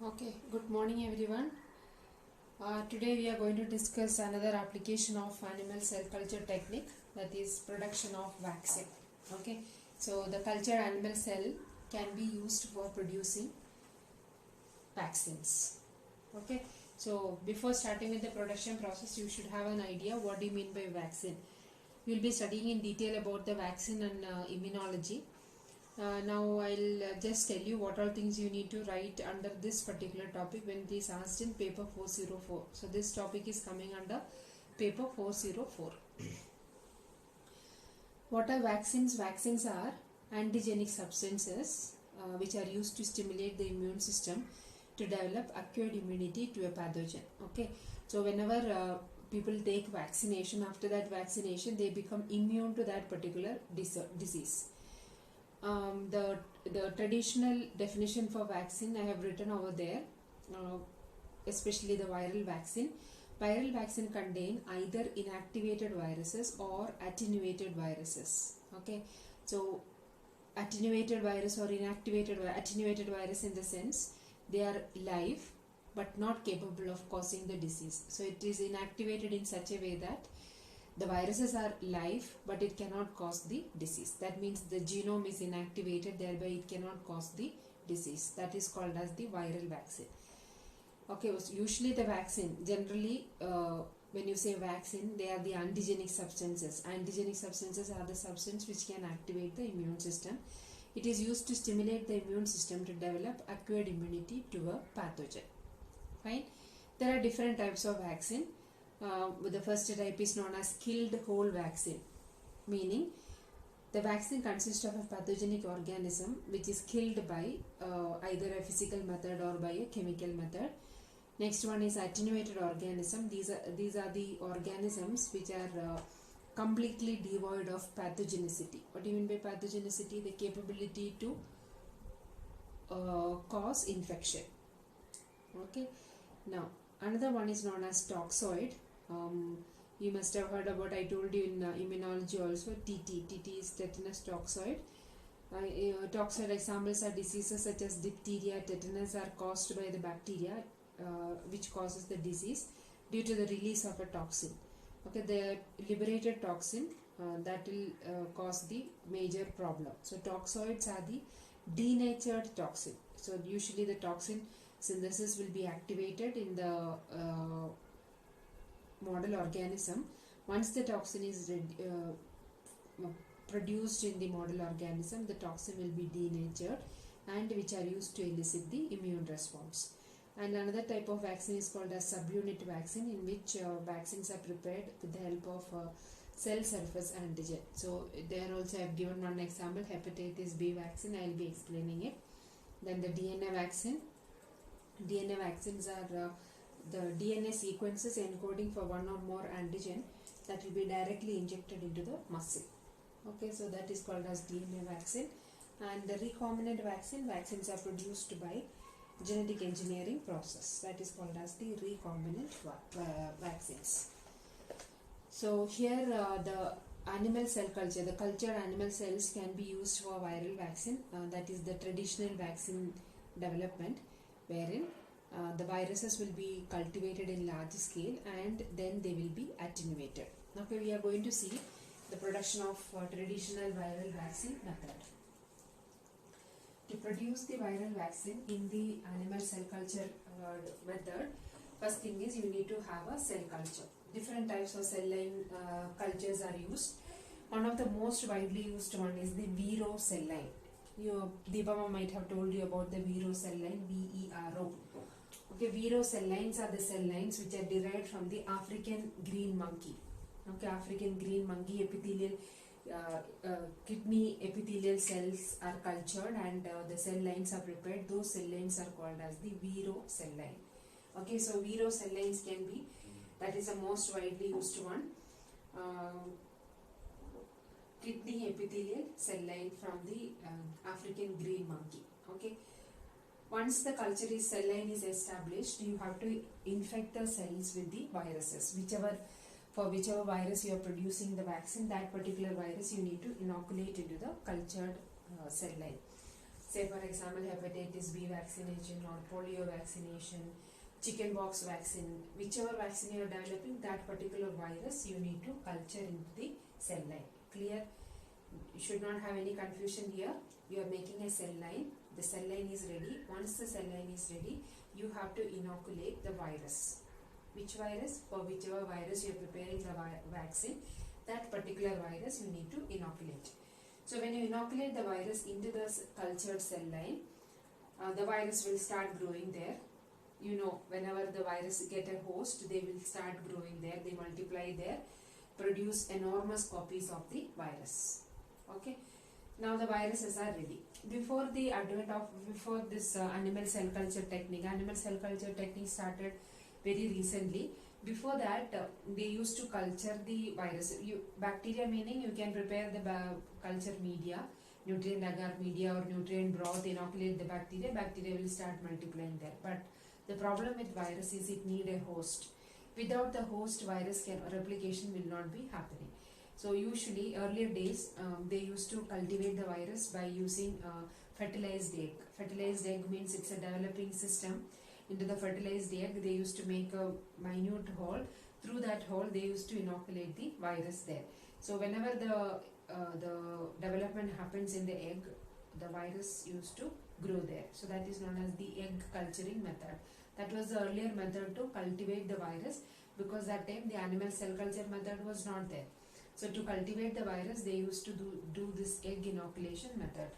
Okay, good morning everyone. Today we are going to discuss another application of animal cell culture technique, that is production of vaccine. Okay, so the cultured animal cell can be used for producing vaccines. Okay, so before starting with the production process, you should have an idea what do you mean by vaccine. We will be studying in detail about the vaccine and immunology. Now I'll just tell you what all things you need to write under this particular topic when it is asked in paper 404. So this topic is coming under paper 404. What are vaccines? Vaccines are antigenic substances which are used to stimulate the immune system to develop acquired immunity to a pathogen. Okay, so whenever people take vaccination, after that vaccination they become immune to that particular disease. The traditional definition for vaccine I have written over there, especially the viral vaccine. Viral vaccine contain either inactivated viruses or attenuated viruses. Okay, so attenuated virus or attenuated virus in the sense they are live but not capable of causing the disease. So it is inactivated in such a way that the viruses are live but it cannot cause the disease. That means the genome is inactivated, thereby it cannot cause the disease. That is called as the viral vaccine. Okay, so usually the vaccine, generally when you say vaccine, they are the antigenic substances. Antigenic substances are the substance which can activate the immune system. It is used to stimulate the immune system to develop acquired immunity to a pathogen. Fine. There are different types of vaccine. The first type is known as killed whole vaccine, meaning the vaccine consists of a pathogenic organism which is killed by either a physical method or by a chemical method. Next one is attenuated organism. These are the organisms which are completely devoid of pathogenicity. What do you mean by pathogenicity? The capability to cause infection. Okay. Now another one is known as toxoid. You must have heard about, I told you in immunology also, TT. TT is tetanus toxoid. Toxoid examples are diseases such as diphtheria, tetanus are caused by the bacteria which causes the disease due to the release of a toxin. Okay, the liberated toxin that will cause the major problem. So toxoids are the denatured toxin. So usually the toxin synthesis will be activated in the model organism. Once the toxin is produced in the model organism, the toxin will be denatured and which are used to elicit the immune response. And another type of vaccine is called as subunit vaccine, in which vaccines are prepared with the help of cell surface antigen. So there also I have given one example, hepatitis B vaccine. I will be explaining it. Then the DNA vaccine. DNA vaccines are the DNA sequences encoding for one or more antigen that will be directly injected into the muscle. Okay, so that is called as DNA vaccine. And the recombinant vaccine, vaccines are produced by genetic engineering process, that is called as the recombinant vaccines. So here the animal cell culture, the cultured animal cells can be used for viral vaccine, that is the traditional vaccine development, wherein the viruses will be cultivated in large scale and then they will be attenuated. Okay, we are going to see the production of traditional viral vaccine method. To produce the viral vaccine in the animal cell culture method, first thing is you need to have a cell culture. Different types of cell line cultures are used. One of the most widely used one is the Vero cell line. Deepama might have told you about the Vero cell line, VERO. Okay, Vero cell lines are the cell lines which are derived from the African green monkey. Okay, African green monkey epithelial kidney epithelial cells are cultured and the cell lines are prepared. Those cell lines are called as the Vero cell line. Okay, so Vero cell lines can be, that is the most widely used one, kidney epithelial cell line from the African green monkey. Okay, once the culture is cell line is established, you have to infect the cells with the viruses, for whichever virus you are producing the vaccine, that particular virus you need to inoculate into the cultured cell line. Say for example hepatitis B vaccination or polio vaccination, chickenpox vaccine, whichever vaccine you are developing, that particular virus you need to culture into the cell line. Clear? You should not have any confusion here. You are making a cell line. The cell line is ready. Once the cell line is ready, you have to inoculate the virus. Which virus? For whichever virus you are preparing the vaccine, that particular virus you need to inoculate. So when you inoculate the virus into the cultured cell line, the virus will start growing there. You know, whenever the virus get a host, they will start growing there, they multiply there, produce enormous copies of the virus. Okay, now the viruses are ready. Before this animal cell culture technique started very recently. Before that, they used to culture the virus. Bacteria meaning you can prepare the culture media, nutrient agar media or nutrient broth, inoculate the bacteria. Bacteria will start multiplying there. But the problem with virus is it need a host. Without the host, replication will not be happening. So usually earlier days, they used to cultivate the virus by using fertilized egg. Fertilized egg means it's a developing system. Into the fertilized egg, they used to make a minute hole. Through that hole, they used to inoculate the virus there. So whenever the development happens in the egg, the virus used to grow there. So that is known as the egg culturing method. That was the earlier method to cultivate the virus, because that time the animal cell culture method was not there. So to cultivate the virus, they used to do this egg inoculation method.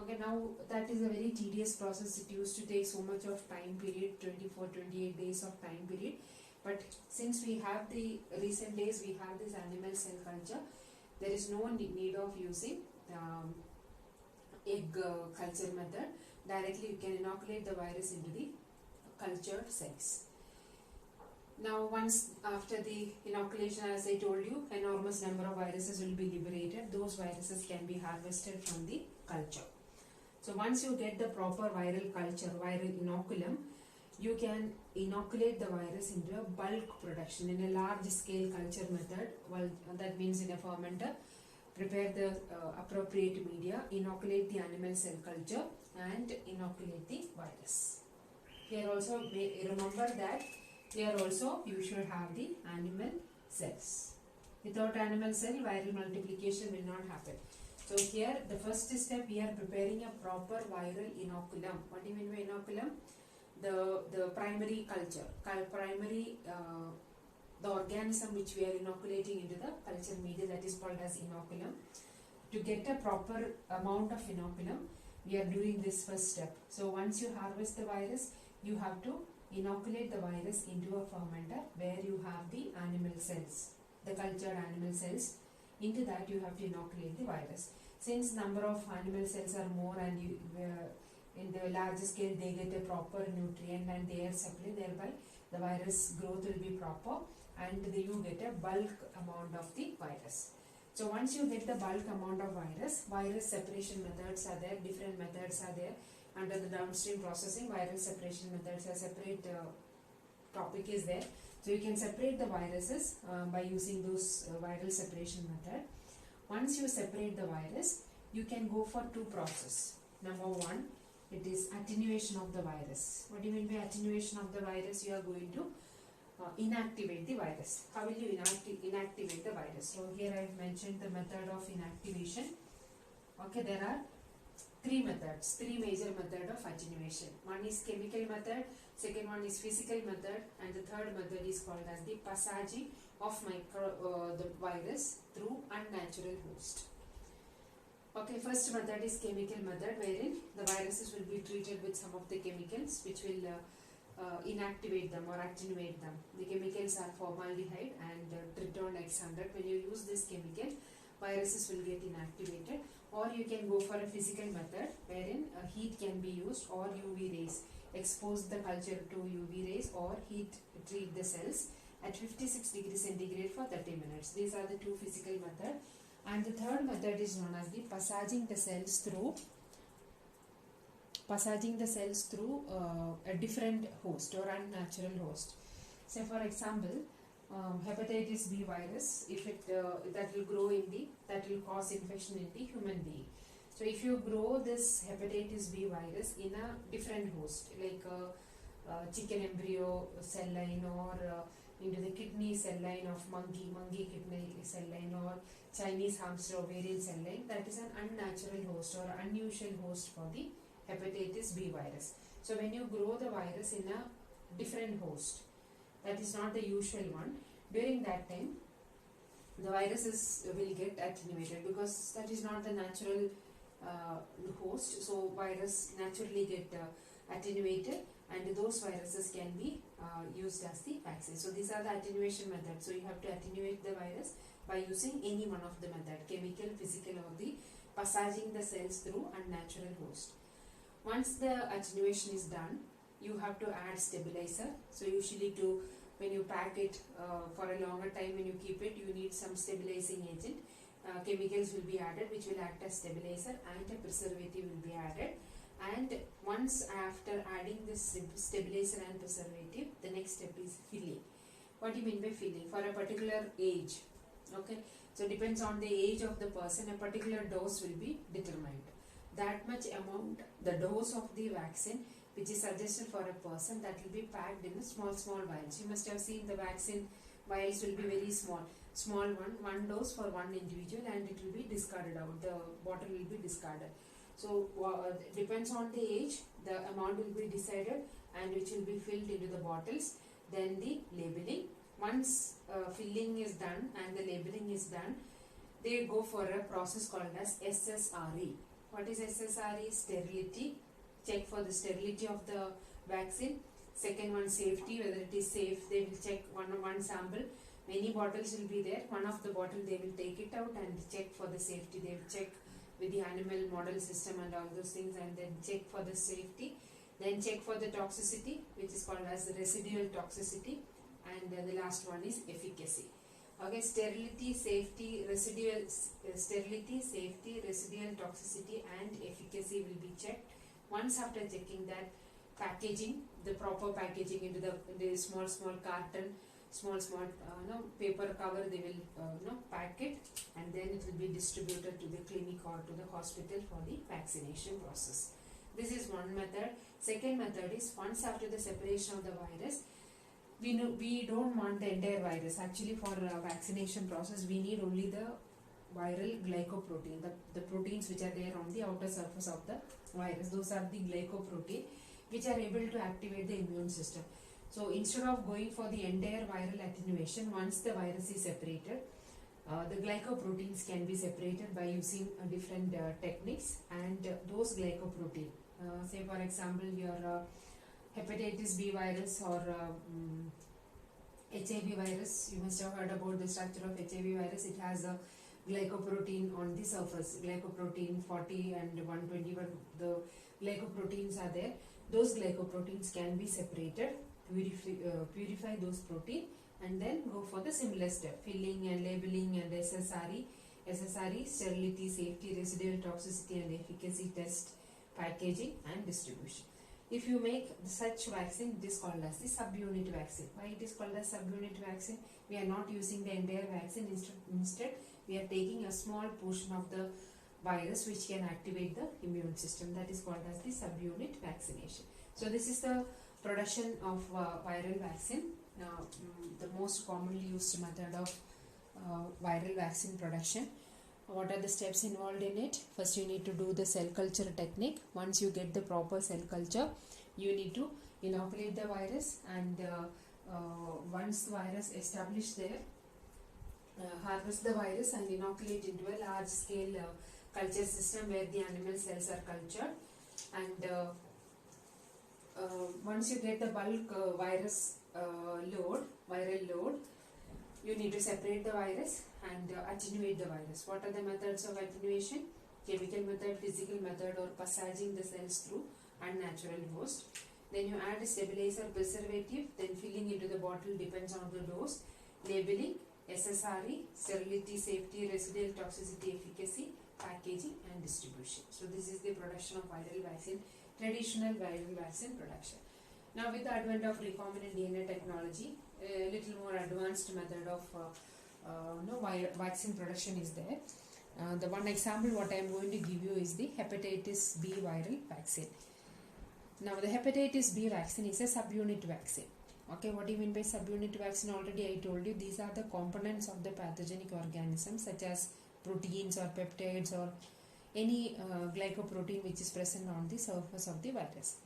Okay, now that is a very tedious process. It used to take so much of time period, 24-28 days of time period. But since we have the recent days, we have this animal cell culture, there is no need of using egg culture method. Directly you can inoculate the virus into the cultured cells. Now once after the inoculation, as I told you, enormous number of viruses will be liberated. Those viruses can be harvested from the culture. So once you get the proper viral culture, viral inoculum, you can inoculate the virus into a bulk production in a large scale culture method. Well, that means in a fermenter. Prepare the appropriate media, inoculate the animal cell culture and inoculate the virus. Here also remember that here also you should have the animal cells. Without animal cell, viral multiplication will not happen. So here the first step, we are preparing a proper viral inoculum. What do you mean by inoculum? The primary culture, the organism which we are inoculating into the culture media, that is called as inoculum. To get a proper amount of inoculum, we are doing this first step. So once you harvest the virus, you have to inoculate the virus into a fermenter where you have the animal cells, the cultured animal cells. Into that you have to inoculate the virus. Since number of animal cells are more and you, in the large scale they get a proper nutrient and they are supply, thereby the virus growth will be proper and you get a bulk amount of the virus. So once you get the bulk amount of virus separation methods are there, different methods are there. Under the downstream processing, viral separation methods, a separate topic is there. So you can separate the viruses by using those viral separation method. Once you separate the virus, you can go for two processes. Number one, it is attenuation of the virus. What do you mean by attenuation of the virus? You are going to inactivate the virus. How will you inactivate the virus? So here I have mentioned the method of inactivation. Okay, there are three major methods of attenuation. One is chemical method, second one is physical method, and the third method is called as the passaging of the virus through unnatural host. Okay, first method is chemical method, wherein the viruses will be treated with some of the chemicals which will inactivate them or attenuate them. The chemicals are formaldehyde and triton X100. When you use this chemical, viruses will get inactivated. Or you can go for a physical method wherein heat can be used or UV rays. Expose the culture to UV rays or heat treat the cells at 56 degrees centigrade for 30 minutes. These are the two physical methods. And the third method is known as the passaging the cells through a different host or unnatural host. Say for example, hepatitis B virus, if it that will cause infection in the human being. So if you grow this hepatitis B virus in a different host, like a chicken embryo cell line, or into the kidney cell line of monkey kidney cell line, or Chinese hamster ovarian cell line, that is an unnatural host or unusual host for the hepatitis B virus. So when you grow the virus in a different host, that is not the usual one, during that time the viruses will get attenuated, because that is not the natural host. So virus naturally get attenuated, and those viruses can be used as the vaccine. So these are the attenuation methods. So you have to attenuate the virus by using any one of the method, chemical, physical, or the passaging the cells through unnatural host. Once the attenuation is done, you have to add stabilizer. So usually when you pack it for a longer time, when you keep it, you need some stabilizing agent. Chemicals will be added which will act as stabilizer, and a preservative will be added. And once after adding this stabilizer and preservative, the next step is filling. What do you mean by filling? For a particular age, okay, so depends on the age of the person, a particular dose will be determined. That much amount, the dose of the vaccine which is suggested for a person, that will be packed in a small vials. You must have seen the vaccine vials will be very small one dose for one individual, and it will be discarded out, the bottle will be discarded. So depends on the age, the amount will be decided, and which will be filled into the bottles. Then the labeling. Once filling is done and the labeling is done, they go for a process called as SSRE. What is SSRE? Sterility. Check for the sterility of the vaccine. Second one, safety, whether it is safe. They will check one sample. Many bottles will be there. One of the bottle they will take it out and check for the safety. They will check with the animal model system and all those things, and then check for the safety. Then check for the toxicity, which is called as the residual toxicity, and the last one is efficacy. Okay, sterility, safety, residual toxicity, and efficacy will be checked. Once after checking that, packaging, the proper packaging into the small carton, small paper cover, they will pack it, and then it will be distributed to the clinic or to the hospital for the vaccination process. This is one method. Second method is, once after the separation of the virus, we don't want the entire virus. Actually, for vaccination process, we need only the viral glycoprotein, the proteins which are there on the outer surface of the virus. Those are the glycoprotein which are able to activate the immune system. So instead of going for the entire viral attenuation, once the virus is separated, the glycoproteins can be separated by using different techniques, and those glycoprotein, say for example your hepatitis B virus or HIV virus, you must have heard about the structure of HIV virus. It has a glycoprotein on the surface, glycoprotein 40 and 121, the glycoproteins are there. Those glycoproteins can be separated, purify those protein, and then go for the similar step, filling and labeling and SSRE, sterility, safety, residual toxicity and efficacy test, packaging and distribution. If you make such vaccine, it is called as the subunit vaccine. Why it is called as subunit vaccine? We are not using the entire vaccine. Instead, we are taking a small portion of the virus which can activate the immune system. That is called as the subunit vaccination. So this is the production of viral vaccine. The most commonly used method of viral vaccine production. What are the steps involved in it? First, you need to do the cell culture technique. Once you get the proper cell culture, you need to inoculate the virus, and once the virus established there, harvest the virus and inoculate into a large scale culture system where the animal cells are cultured. And once you get the bulk viral load, you need to separate the virus and attenuate the virus. What are the methods of attenuation? Chemical method, physical method, or passaging the cells through unnatural host. Then you add a stabilizer, preservative, then filling into the bottle depends on the dose. Labeling, SSRE, sterility, safety, residual toxicity, efficacy, packaging and distribution. So this is the production of viral vaccine, traditional viral vaccine production. Now with the advent of recombinant DNA technology, a little more advanced method of vaccine production is there. The one example what I am going to give you is the hepatitis B viral vaccine. Now the hepatitis B vaccine is a subunit vaccine. Okay, what do you mean by subunit vaccine? Already I told you these are the components of the pathogenic organisms such as proteins or peptides or any glycoprotein which is present on the surface of the virus.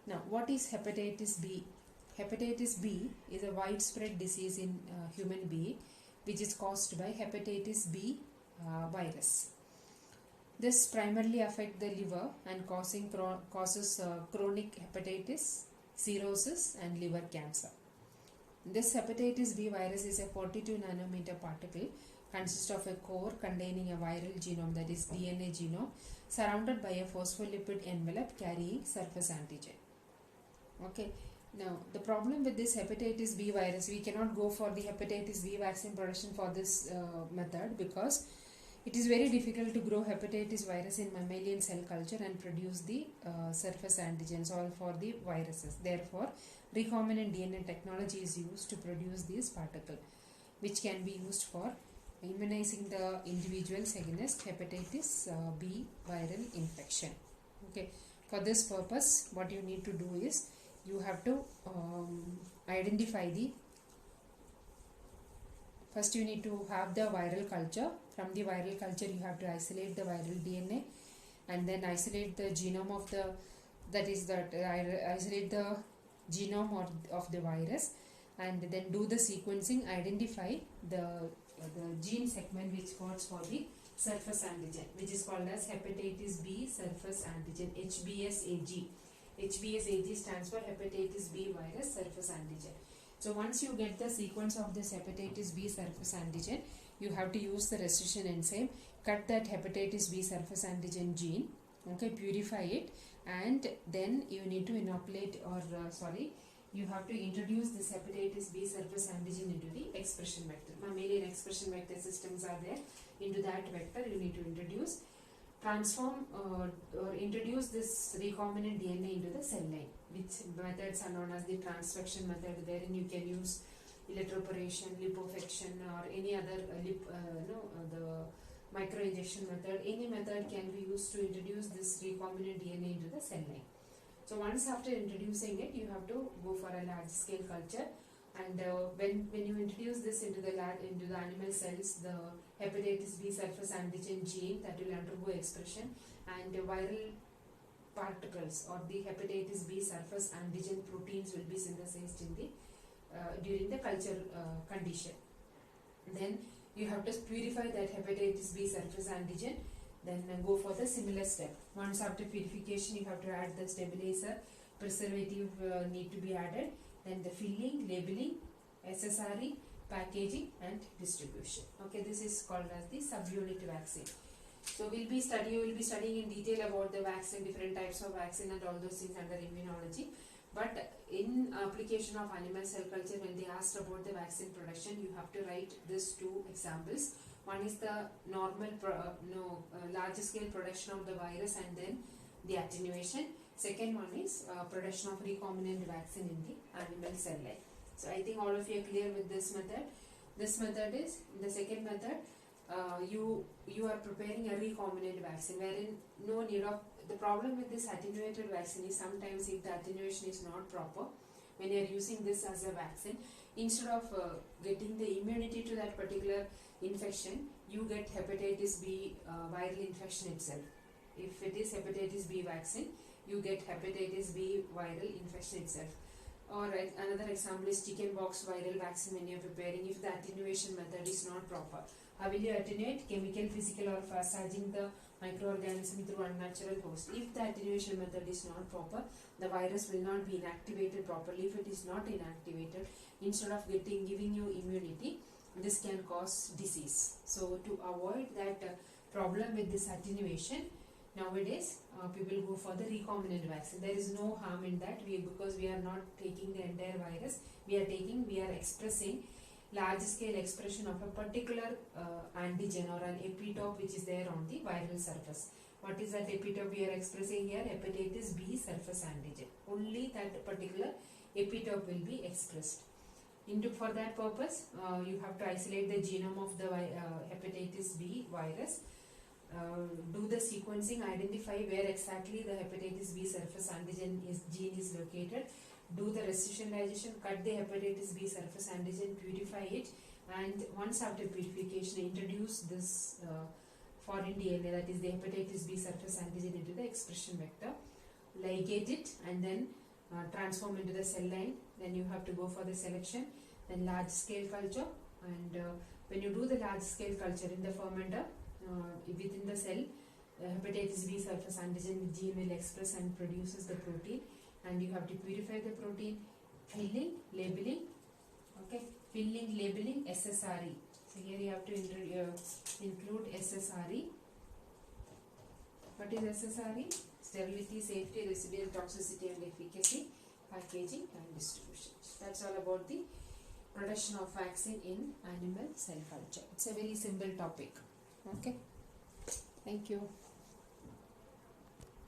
Now what is hepatitis B? Hepatitis B is a widespread disease in human being which is caused by hepatitis B virus. This primarily affects the liver and causes chronic hepatitis, cirrhosis and liver cancer. This hepatitis B virus is a 42 nanometer particle consists of a core containing a viral genome, that is DNA genome, surrounded by a phospholipid envelope carrying surface antigen. Okay. Now the problem with this hepatitis B virus, we cannot go for the hepatitis B vaccine production for this method because it is very difficult to grow hepatitis virus in mammalian cell culture and produce the surface antigens all for the viruses. Therefore, recombinant DNA technology is used to produce this particle, which can be used for immunizing the individuals against hepatitis B viral infection. Okay. For this purpose, what you need to do is you have to identify the first you need to have the viral culture. From the viral culture you have to isolate the viral DNA and then isolate the genome of the isolate the genome of the virus and then do the sequencing, identify the gene segment which codes for the surface antigen, which is called as hepatitis B surface antigen, HBsAg. HBsAg stands for hepatitis B virus surface antigen. So once you get the sequence of this hepatitis B surface antigen, you have to use the restriction enzyme, cut that hepatitis B surface antigen gene, okay, purify it, and then you need to inoculate or you have to introduce this hepatitis B surface antigen into the expression vector. Mammalian expression vector systems are there. Into that vector you need to introduce, transform or introduce this recombinant DNA into the cell line, which methods are known as the transfection method, wherein you can use electroporation, liposuction or any other the microinjection method. Any method can be used to introduce this recombinant DNA into the cell line. So once after introducing it, you have to go for a large scale culture, and when you introduce this into the animal cells, the hepatitis B surface antigen gene that will undergo expression and viral particles or the hepatitis B surface antigen proteins will be synthesized in the during the culture condition. Then you have to purify that hepatitis B surface antigen, then go for the similar step. Once after purification, you have to add the stabilizer, preservative need to be added, then the filling, labeling, SSRE, packaging and distribution. Okay, this is called as the subunit vaccine. So you will be studying in detail about the vaccine, different types of vaccine and all those things under immunology. But in application of animal cell culture, when they asked about the vaccine production, you have to write these two examples. One is the normal large scale production of the virus and then the attenuation. Second one is production of recombinant vaccine in the animal cell line. So I think all of you are clear with this method. This method is the second method. You are preparing a recombinant vaccine wherein no need of. The problem with this attenuated vaccine is sometimes if the attenuation is not proper, when you are using this as a vaccine, instead of getting the immunity to that particular infection, you get hepatitis B viral infection itself. If it is hepatitis B vaccine, you get hepatitis B viral infection itself. Or another example is chickenpox viral vaccine when you are preparing. If the attenuation method is not proper, how will you attenuate? Chemical, physical or passaging the microorganism through unnatural host. If the attenuation method is not proper, the virus will not be inactivated properly. If it is not inactivated, instead of giving you immunity, this can cause disease. So to avoid that problem with this attenuation, nowadays people go for the recombinant vaccine. There is no harm in that because we are not taking the entire virus. We are expressing large scale expression of a particular antigen or an epitope which is there on the viral surface. What is that epitope we are expressing here? Hepatitis B surface antigen. Only that particular epitope will be expressed. For that purpose, you have to isolate the genome of the hepatitis B virus, do the sequencing, identify where exactly the hepatitis B surface antigen gene is located, do the restriction digestion, cut the hepatitis B surface antigen, purify it, and once after purification, introduce this foreign DNA, that is the hepatitis B surface antigen, into the expression vector, ligate it, and then transform into the cell line. Then you have to go for the selection, then large scale culture, and when you do the large scale culture in the fermenter, within the cell, hepatitis B surface antigen gene will express and produces the protein, and you have to purify the protein, filling, labeling, okay, filling, labeling, SSRE. So here you have to include SSRE. What is SSRE? Sterility, safety, residual toxicity and efficacy, packaging and distribution. That's all about the production of vaccine in animal cell culture. It's a very simple topic. Okay. Thank you.